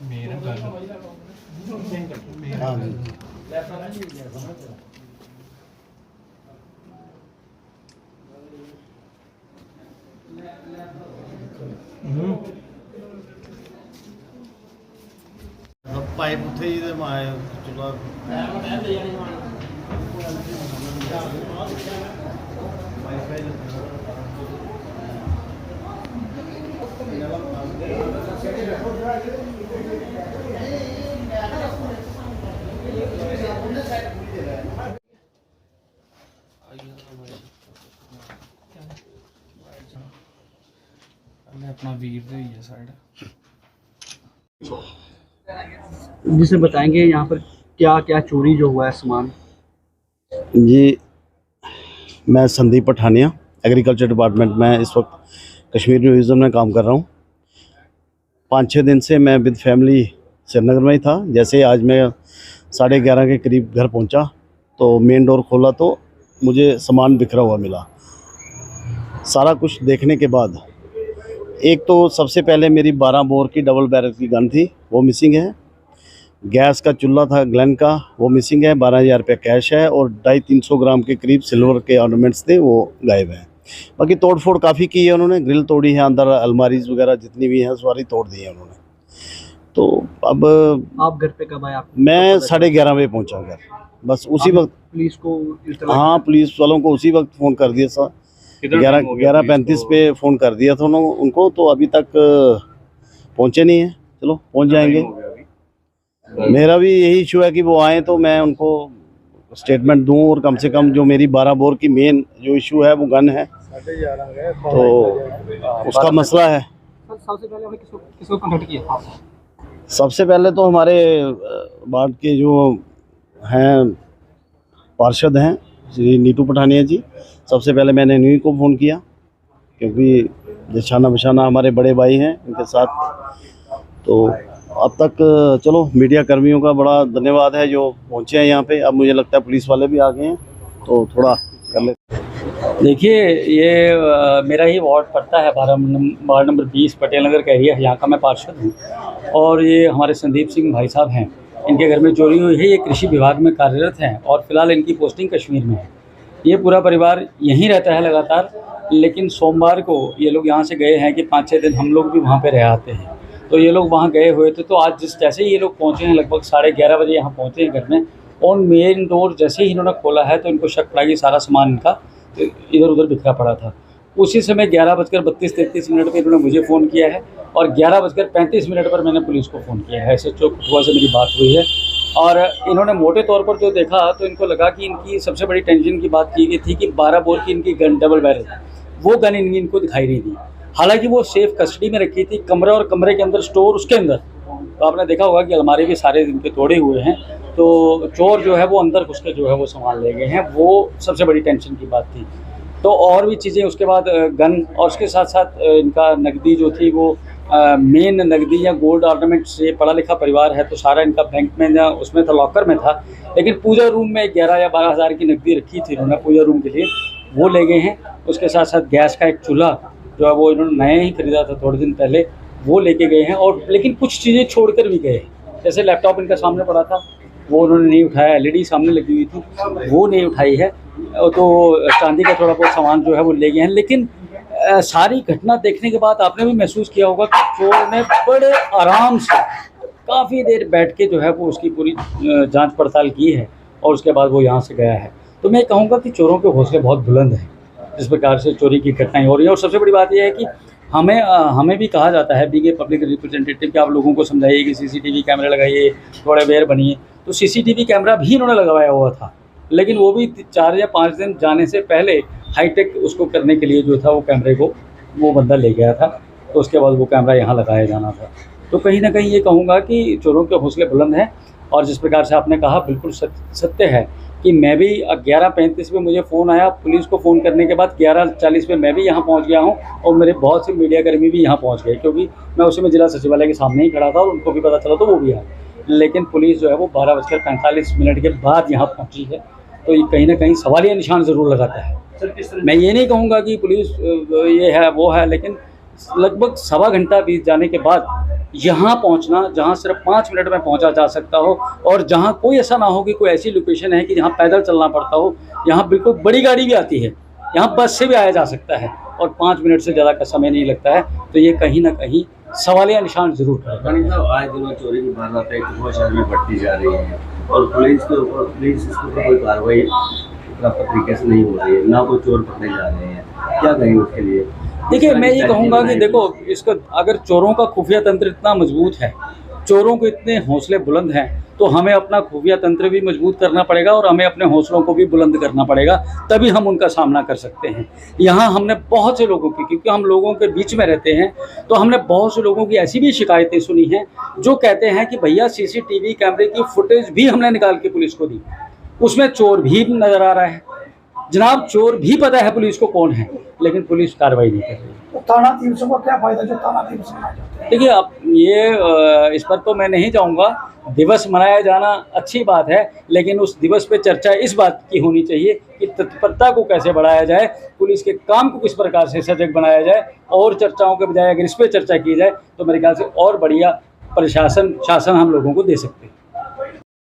मेरा घर हाँ पाइप उठे ही माए चूल्हा अपना वीर दे ही है साइड। जिसे बताएंगे यहाँ पर क्या क्या चोरी जो हुआ है सामान। जी, मैं संदीप पठानिया एग्रीकल्चर डिपार्टमेंट में इस वक्त कश्मीर म्यूज़ियम में काम कर रहा हूँ। 5-6 दिन से मैं विद फैमिली श्रीनगर में ही था। जैसे आज मैं 11:30 के करीब घर पहुँचा तो मेन डोर खोला तो मुझे सामान बिखरा हुआ मिला। सारा कुछ देखने के बाद एक तो सबसे पहले मेरी 12 बोर की डबल बैरल की गन थी, वो मिसिंग है। गैस का चूल्हा था ग्लेन का, वो मिसिंग है। 12,000 रुपये कैश है और 250-300 ग्राम के करीब सिल्वर के ऑर्नामेंट्स थे, वो गायब हैं। बाकी तोड़ फोड़ काफ़ी की है उन्होंने, ग्रिल तोड़ी है, अंदर अलमारीज वगैरह जितनी भी हैं सारी तोड़ दी है उन्होंने। तो अब आप घर पे कब आए? आप? मैं 11:30 बजे पहुँचा घर, बस उसी वक्त पुलिस को? हाँ, पुलिस वालों को उसी वक्त फ़ोन कर दिया था। 11:35 पे फ़ोन कर दिया था उनको, तो अभी तक पहुँचे नहीं हैं। चलो पहुँच जाएंगे। मेरा भी यही इशू है कि वो आएँ तो मैं उनको स्टेटमेंट दूं और कम से कम जो मेरी 12 बोर की मेन जो इशू है वो गन है, तो उसका मसला है। सबसे पहले आपने किसको कॉन्टेक्ट किया? सबसे पहले तो हमारे वार्ड के जो हैं पार्षद हैं श्री नीतू पठानिया जी, सबसे पहले मैंने इन्हीं को फ़ोन किया क्योंकि जशाना बशाना हमारे बड़े भाई हैं इनके साथ। तो अब तक चलो मीडिया कर्मियों का बड़ा धन्यवाद है जो पहुंचे हैं यहाँ पे। अब मुझे लगता है पुलिस वाले भी आ गए हैं तो थोड़ा कर ले। देखिए, ये मेरा ही वार्ड पड़ता है, वार्ड नंबर 20 पटेल नगर का एरिया है। यहाँ का मैं पार्षद हूँ और ये हमारे संदीप सिंह भाई साहब हैं, इनके घर में चोरी हुई है। ये कृषि विभाग में कार्यरत हैं और फिलहाल इनकी पोस्टिंग कश्मीर में है। ये पूरा परिवार यहीं रहता है लगातार, लेकिन सोमवार को ये लोग यहाँ से गए हैं कि 5-6 दिन हम लोग भी वहाँ पे रह आते हैं। तो ये लोग वहाँ गए हुए थे, तो आज जैसे ही ये लोग पहुँचे हैं, लगभग 11:30 बजे यहाँ पहुँचे हैं घर में, और मेन डोर जैसे ही इन्होंने खोला है तो इनको शक पड़ा कि सारा सामान इनका इधर उधर बिखरा पड़ा था। उसी समय 11:32-33 पर इन्होंने मुझे फ़ोन किया है और 11:35 पर मैंने पुलिस को फ़ोन किया है। SHO कठुआ से मेरी बात हुई है और इन्होंने मोटे तौर पर जो देखा तो इनको लगा कि इनकी सबसे बड़ी टेंशन की बात की गई थी कि 12 बोर की इनकी गन डबल बैरल, वो गन इनको दिखाई नहीं दी। हालांकि वो सेफ कस्टडी में रखी थी, कमरा और कमरे के अंदर स्टोर उसके अंदर। तो आपने देखा होगा कि अलमारी भी सारे इनके तोड़े हुए हैं, तो चोर जो है वो अंदर घुस के जो है वो सामान ले गए हैं। वो सबसे बड़ी टेंशन की बात थी। तो और भी चीज़ें उसके बाद गन और उसके साथ साथ इनका नकदी जो थी वो मेन नकदी या गोल्ड ऑर्नामेंट से पढ़ा लिखा परिवार है, तो सारा इनका बैंक में या उसमें था, लॉकर में था। लेकिन पूजा रूम में 11 या 12 हज़ार की नकदी रखी थी इन्होंने पूजा रूम के लिए, वो ले गए हैं। उसके साथ साथ गैस का एक चूल्हा जो है वो इन्होंने नया ही खरीदा था थोड़े दिन पहले, वो लेके गए हैं। और लेकिन कुछ चीज़ें छोड़कर भी गए, जैसे लैपटॉप इनका सामने पड़ा था वो उन्होंने नहीं उठाया, LED सामने लगी हुई थी वो नहीं उठाई है, तो चांदी का थोड़ा बहुत सामान जो है वो ले गए हैं। लेकिन सारी घटना देखने के बाद आपने भी महसूस किया होगा कि चोर ने बड़े आराम से काफ़ी देर बैठ के जो है वो उसकी पूरी जांच पड़ताल की है और उसके बाद वो यहाँ से गया है। तो मैं कहूँगा कि चोरों के हौसले बहुत बुलंद हैं जिस प्रकार से चोरी की घटनाएं हो रही हैं। और सबसे बड़ी बात यह है कि हमें भी कहा जाता है बीइंग ए पब्लिक रिप्रेजेंटेटिव कि आप लोगों को समझाइए कि CCTV कैमरे लगाइए, थोड़े अवेयर बनिए। तो CCTV कैमरा भी इन्होंने लगाया हुआ था, लेकिन वो भी 4 या 5 दिन जाने से पहले हाईटेक उसको करने के लिए जो था वो कैमरे को वो बंदा ले गया था, तो उसके बाद वो कैमरा यहाँ लगाया जाना था। तो कहीं ना कहीं ये कहूँगा कि चोरों के हौसले बुलंद हैं। और जिस प्रकार से आपने कहा बिल्कुल सत्य है कि मैं भी 11:35 पे मुझे फ़ोन आया, पुलिस को फ़ोन करने के बाद 11:40 पे मैं भी यहाँ पहुँच गया हूँ और मेरे बहुत से मीडिया कर्मी भी यहाँ पहुँच गए, क्योंकि मैं उसी में जिला सचिवालय के सामने ही खड़ा था और उनको भी पता चला तो वो भी आए। लेकिन पुलिस जो है वो 12:45 के बाद यहाँ पहुँची है तो ये कहीं ना कहीं सवालिया निशान ज़रूर लगाता है। सर किस तरह मैं ये नहीं कहूँगा कि पुलिस ये है वो है, लेकिन लगभग सवा घंटा बीत जाने के बाद यहाँ पहुँचना, जहाँ सिर्फ 5 मिनट में पहुँचा जा सकता हो, और जहाँ कोई ऐसा ना हो कि कोई ऐसी लोकेशन है कि जहाँ पैदल चलना पड़ता हो, यहाँ बिल्कुल बड़ी गाड़ी भी आती है, यहाँ बस से भी आया जा सकता है और 5 मिनट से ज़्यादा का समय नहीं लगता है, तो ये कहीं ना कहीं सवालिया निशान ज़रूर करेगा। रानी साहब, आज दिनों चोरी की वारदातें कठुआ शहर में बढ़ती जा रही हैं और पुलिस इसके ऊपर कोई कार्रवाई प्रॉपर तरीके से नहीं हो रही है, ना कोई चोर पकड़े जा रहे हैं, क्या कहेंगे उसके लिए? देखिए, मैं ये कहूँगा कि देखो, इसका अगर चोरों का खुफिया तंत्र इतना मजबूत है, चोरों के इतने हौसले बुलंद हैं, तो हमें अपना खुफिया तंत्र भी मजबूत करना पड़ेगा और हमें अपने हौसलों को भी बुलंद करना पड़ेगा, तभी हम उनका सामना कर सकते हैं। यहाँ हमने बहुत से लोगों की, क्योंकि हम लोगों के बीच में रहते हैं, तो हमने बहुत से लोगों की ऐसी भी शिकायतें सुनी हैं जो कहते हैं कि भैया CCTV कैमरे की फुटेज भी हमने निकाल के पुलिस को दी, उसमें चोर भी नज़र आ रहा है। जनाब, चोर भी पता है पुलिस को कौन है, लेकिन पुलिस कार्रवाई नहीं कर रही। तो थाना टीम से को क्या फायदा जो थाना टीम से आ जाते हैं? देखिए, अब ये इस पर तो मैं नहीं जाऊंगा। दिवस मनाया जाना अच्छी बात है, लेकिन उस दिवस पे चर्चा इस बात की होनी चाहिए कि तत्परता को कैसे बढ़ाया जाए, पुलिस के काम को किस प्रकार से सजग बनाया जाए, और चर्चाओं के बजाय अगर इस पर चर्चा की जाए तो मेरे ख्याल से और बढ़िया शासन हम लोगों को दे सकते हैं।